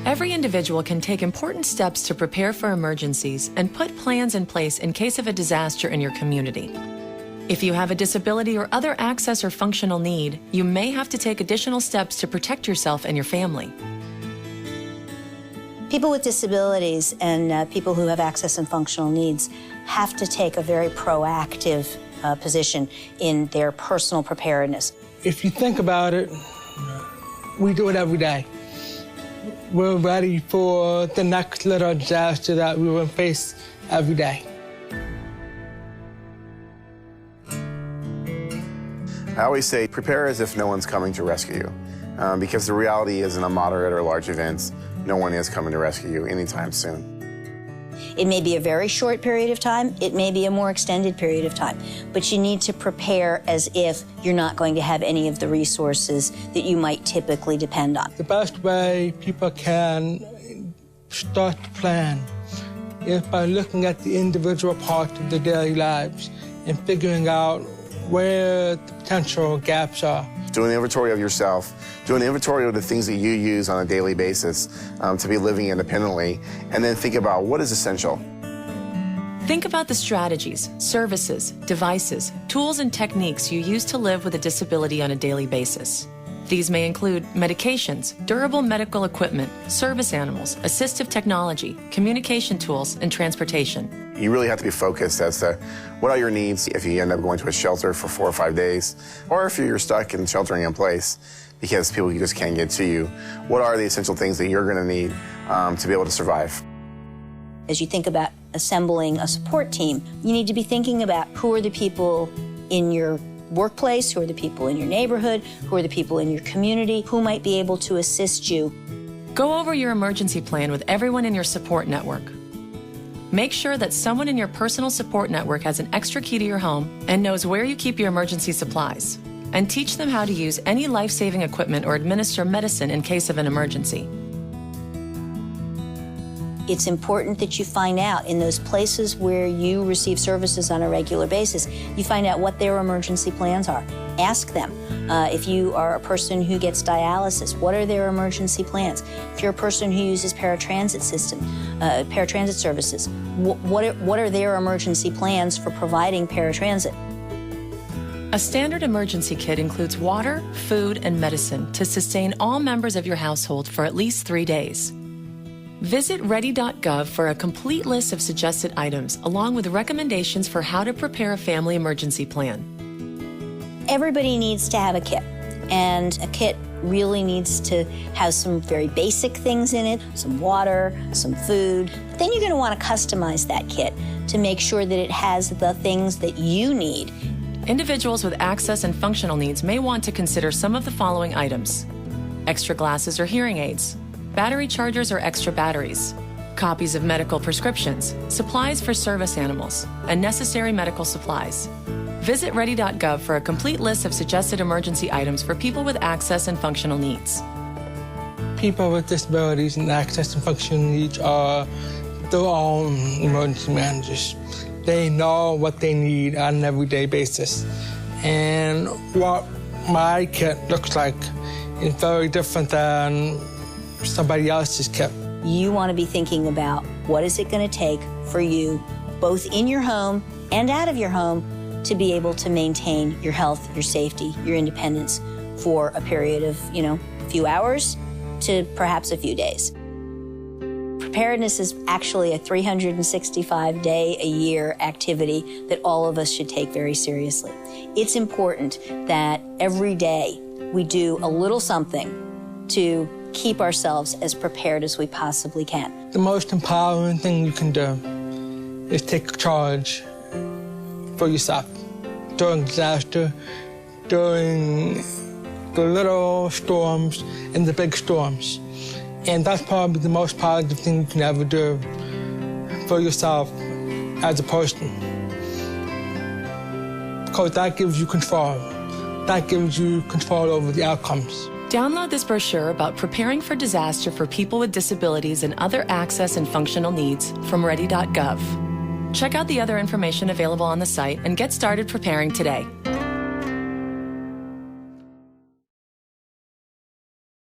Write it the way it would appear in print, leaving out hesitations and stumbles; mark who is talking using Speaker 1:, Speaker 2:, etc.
Speaker 1: Every individual can take important steps to prepare for emergencies and put plans in place in case of a disaster in your community. If you have a disability or other access or functional need, you may have to take additional steps to protect yourself and your family.
Speaker 2: People with disabilities and people who have access and functional needs have to take a very proactive position in their personal preparedness.
Speaker 3: If you think about it, we do it every day. We're ready for the next little disaster that we will face every day.
Speaker 4: I always say, prepare as if no one's coming to rescue you. Because the reality is, in a moderate or large event, no one is coming to rescue you anytime soon.
Speaker 2: It may be a very short period of time, it may be a more extended period of time, but you need to prepare as if you're not going to have any of the resources that you might typically depend on.
Speaker 3: The best way people can start to plan is by looking at the individual parts of their daily lives and figuring out where the potential gaps are.
Speaker 4: Do an inventory of yourself. Do an inventory of the things that you use on a daily basis to be living independently, and then think about what is essential.
Speaker 1: Think about the strategies, services, devices, tools, and techniques you use to live with a disability on a daily basis. These may include medications, durable medical equipment, service animals, assistive technology, communication tools, and transportation.
Speaker 4: You really have to be focused as to what are your needs if you end up going to a shelter for 4 or 5 days, or if you're stuck in sheltering in place because people just can't get to you. What are the essential things that you're going to need to be able to survive?
Speaker 2: As you think about assembling a support team, you need to be thinking about who are the people in your workplace, who are the people in your neighborhood, who are the people in your community, who might be able to assist you.
Speaker 1: Go over your emergency plan with everyone in your support network. Make sure that someone in your personal support network has an extra key to your home and knows where you keep your emergency supplies. And teach them how to use any life-saving equipment or administer medicine in case of an emergency.
Speaker 2: It's important that you find out in those places where you receive services on a regular basis, you find out what their emergency plans are. Ask them. If you are a person who gets dialysis, what are their emergency plans? If you're a person who uses paratransit services, what are their emergency plans for providing paratransit?
Speaker 1: A standard emergency kit includes water, food, and medicine to sustain all members of your household for at least 3 days. Visit Ready.gov for a complete list of suggested items, along with recommendations for how to prepare a family emergency plan.
Speaker 2: Everybody needs to have a kit, and a kit really needs to have some very basic things in it, some water, some food. But then you're going to want to customize that kit to make sure that it has the things that you need.
Speaker 1: Individuals with access and functional needs may want to consider some of the following items: extra glasses or hearing aids, battery chargers or extra batteries, copies of medical prescriptions, supplies for service animals, and necessary medical supplies. Visit Ready.gov for a complete list of suggested emergency items for people with access and functional needs.
Speaker 3: People with disabilities and access and functional needs are their own emergency managers. They know what they need on an everyday basis. And what my kit looks like is very different than somebody else's kit.
Speaker 2: You want to be thinking about what is it going to take for you, both in your home and out of your home, to be able to maintain your health, your safety, your independence for a period of, a few hours to perhaps a few days. Preparedness is actually a 365-day-a-year activity that all of us should take very seriously. It's important that every day we do a little something to keep ourselves as prepared as we possibly can.
Speaker 3: The most empowering thing you can do is take charge for yourself during disaster, during the little storms and the big storms. And that's probably the most positive thing you can ever do for yourself as a person. Because that gives you control. That gives you control over the outcomes.
Speaker 1: Download this brochure about preparing for disaster for people with disabilities and other access and functional needs from Ready.gov. Check out the other information available on the site and get started preparing today.